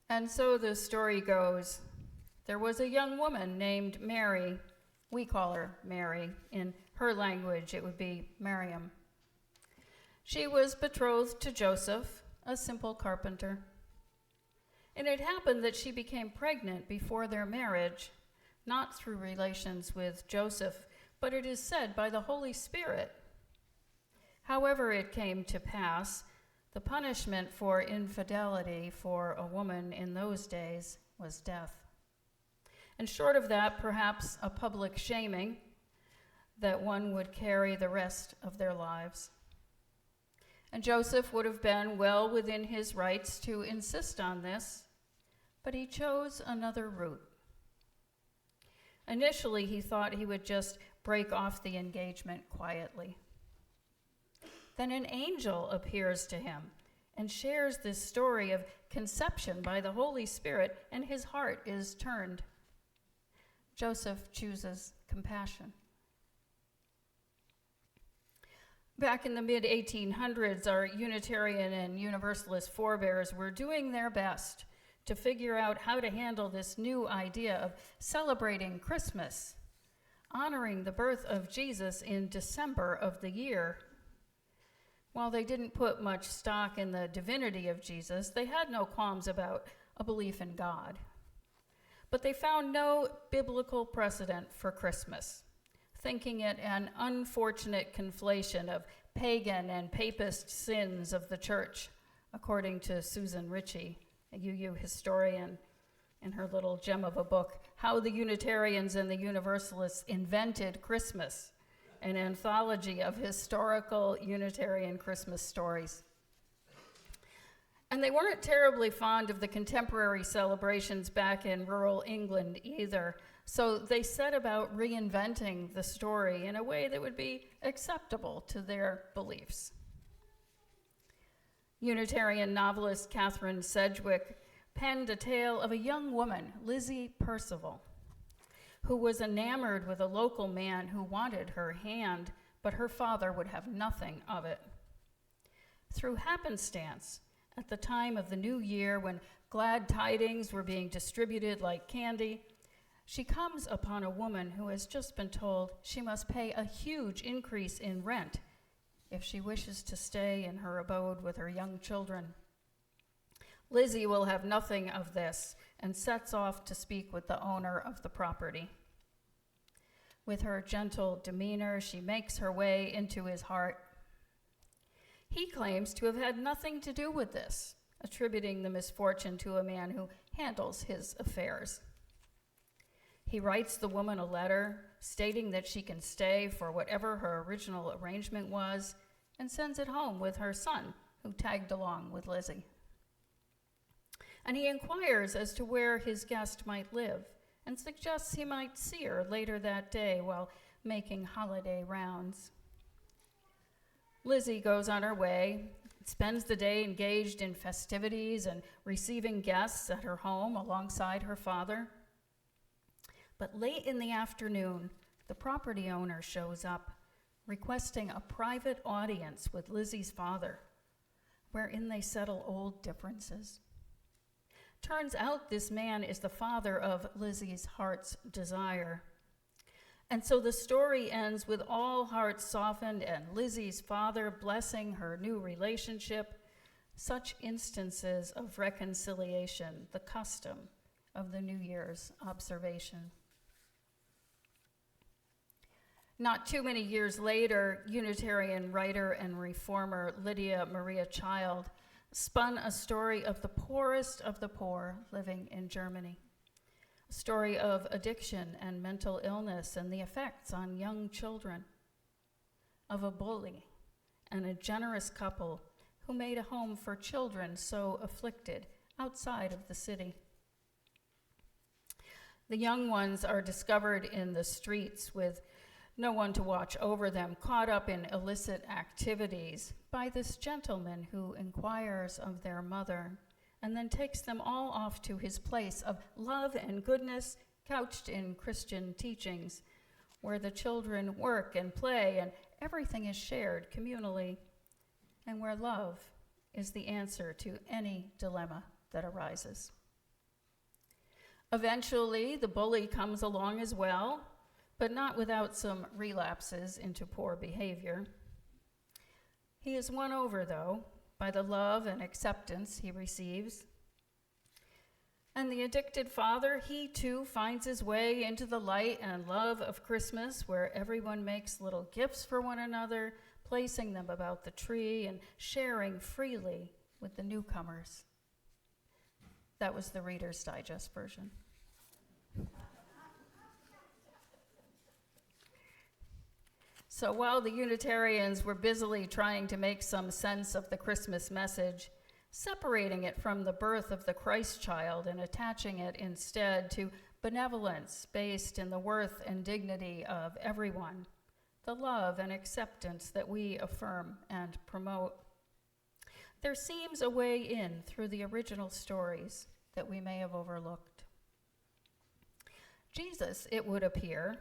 And so the story goes, there was a young woman named Mary. We call her Mary. In her language, it would be Miriam. She was betrothed to Joseph, a simple carpenter. And it happened that she became pregnant before their marriage, not through relations with Joseph, but it is said by the Holy Spirit. However it came to pass, the punishment for infidelity for a woman in those days was death. And short of that, perhaps a public shaming that one would carry the rest of their lives. And Joseph would have been well within his rights to insist on this, but he chose another route. Initially, he thought he would just break off the engagement quietly. Then an angel appears to him and shares this story of conception by the Holy Spirit, and his heart is turned. Joseph chooses compassion. Back in the mid-1800s, our Unitarian and Universalist forebears were doing their best to figure out how to handle this new idea of celebrating Christmas, honoring the birth of Jesus in December of the year. While they didn't put much stock in the divinity of Jesus, they had no qualms about a belief in God. But they found no biblical precedent for Christmas, thinking it an unfortunate conflation of pagan and papist sins of the church, according to Susan Ritchie, a UU historian, in her little gem of a book, How the Unitarians and the Universalists Invented Christmas, an anthology of historical Unitarian Christmas stories. And they weren't terribly fond of the contemporary celebrations back in rural England either, so they set about reinventing the story in a way that would be acceptable to their beliefs. Unitarian novelist Catherine Sedgwick penned a tale of a young woman, Lizzie Percival, who was enamored with a local man who wanted her hand, but her father would have nothing of it. Through happenstance, at the time of the new year when glad tidings were being distributed like candy, she comes upon a woman who has just been told she must pay a huge increase in rent if she wishes to stay in her abode with her young children. Lizzie will have nothing of this and sets off to speak with the owner of the property. With her gentle demeanor, she makes her way into his heart. He claims to have had nothing to do with this, attributing the misfortune to a man who handles his affairs. He writes the woman a letter stating that she can stay for whatever her original arrangement was, and sends it home with her son, who tagged along with Lizzie. And he inquires as to where his guest might live, and suggests he might see her later that day while making holiday rounds. Lizzie goes on her way, spends the day engaged in festivities and receiving guests at her home alongside her father. But late in the afternoon, the property owner shows up, requesting a private audience with Lizzie's father, wherein they settle old differences. Turns out this man is the father of Lizzie's heart's desire. And so the story ends with all hearts softened and Lizzie's father blessing her new relationship, such instances of reconciliation, the custom of the New Year's observation. Not too many years later, Unitarian writer and reformer Lydia Maria Child spun a story of the poorest of the poor living in Germany. A story of addiction and mental illness and the effects on young children, of a bully and a generous couple who made a home for children so afflicted outside of the city. The young ones are discovered in the streets with no one to watch over them, caught up in illicit activities by this gentleman who inquires of their mother and then takes them all off to his place of love and goodness couched in Christian teachings, where the children work and play and everything is shared communally, and where love is the answer to any dilemma that arises. Eventually, the bully comes along as well, but not without some relapses into poor behavior. He is won over, though, by the love and acceptance he receives. And the addicted father, he too finds his way into the light and love of Christmas, where everyone makes little gifts for one another, placing them about the tree and sharing freely with the newcomers. That was the Reader's Digest version. So while the Unitarians were busily trying to make some sense of the Christmas message, separating it from the birth of the Christ child and attaching it instead to benevolence based in the worth and dignity of everyone, the love and acceptance that we affirm and promote, there seems a way in through the original stories that we may have overlooked. Jesus, it would appear,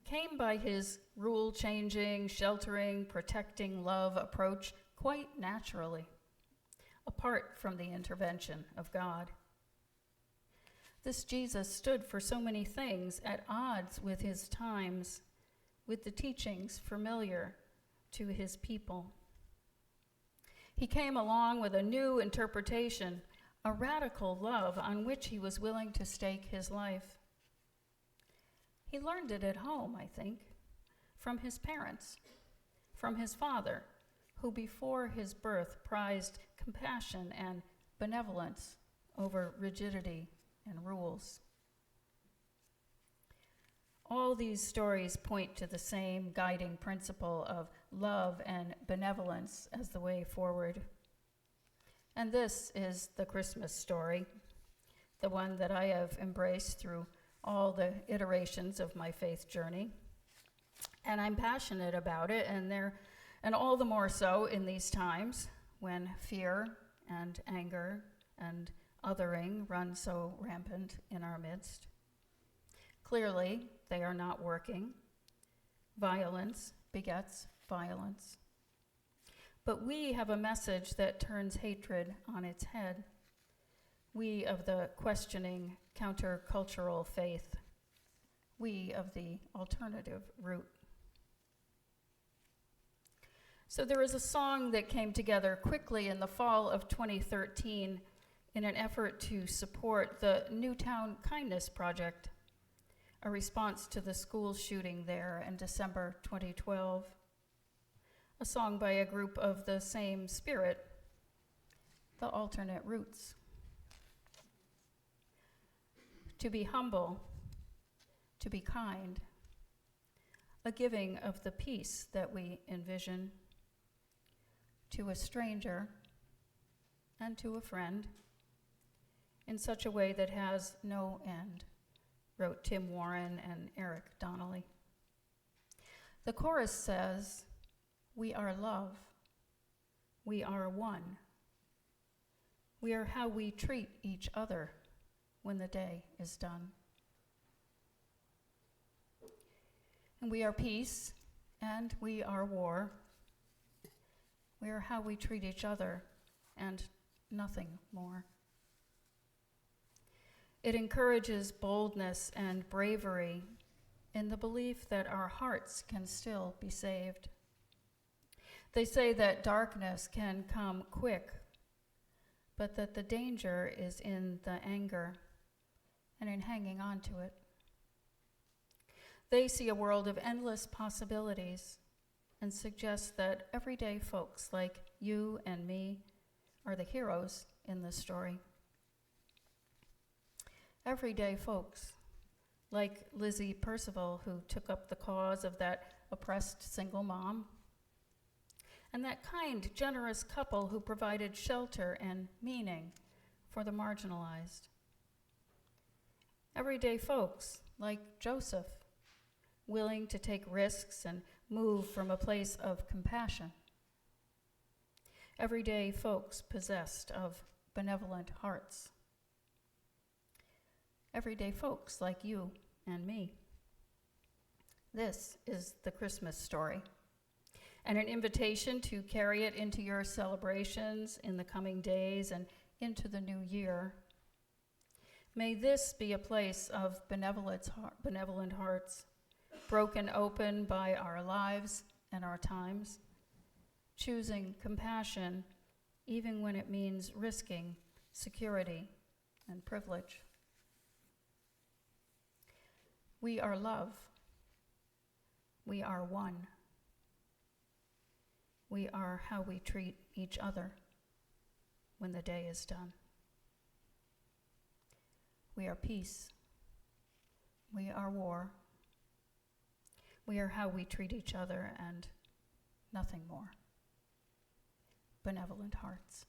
came by his rule-changing, sheltering, protecting love approach quite naturally, apart from the intervention of God. This Jesus stood for so many things at odds with his times, with the teachings familiar to his people. He came along with a new interpretation, a radical love on which he was willing to stake his life. He learned it at home, I think, from his parents, from his father, who before his birth prized compassion and benevolence over rigidity and rules. All these stories point to the same guiding principle of love and benevolence as the way forward. And this is the Christmas story, the one that I have embraced through all the iterations of my faith journey. And I'm passionate about it, and all the more so in these times when fear and anger and othering run so rampant in our midst. Clearly, they are not working. Violence begets violence. But we have a message that turns hatred on its head. We of the questioning, countercultural faith. We of the alternative route. So there is a song that came together quickly in the fall of 2013 in an effort to support the Newtown Kindness Project, a response to the school shooting there in December 2012. A song by a group of the same spirit, the alternate roots. To be humble, to be kind, a giving of the peace that we envision to a stranger and to a friend in such a way that has no end, wrote Tim Warren and Eric Donnelly. The chorus says, "We are love, we are one. We are how we treat each other when the day is done. And we are peace, and we are war. We are how we treat each other, and nothing more." It encourages boldness and bravery in the belief that our hearts can still be saved. They say that darkness can come quick, but that the danger is in the anger and in hanging on to it. They see a world of endless possibilities and suggest that everyday folks like you and me are the heroes in this story. Everyday folks like Lizzie Percival, who took up the cause of that oppressed single mom, and that kind, generous couple who provided shelter and meaning for the marginalized. Everyday folks like Joseph, willing to take risks and move from a place of compassion. Everyday folks possessed of benevolent hearts. Everyday folks like you and me. This is the Christmas story, and an invitation to carry it into your celebrations in the coming days and into the new year. May this be a place of benevolent hearts, broken open by our lives and our times, choosing compassion even when it means risking security and privilege. We are love. We are one. We are how we treat each other when the day is done. We are peace. We are war. We are how we treat each other and nothing more. Benevolent hearts.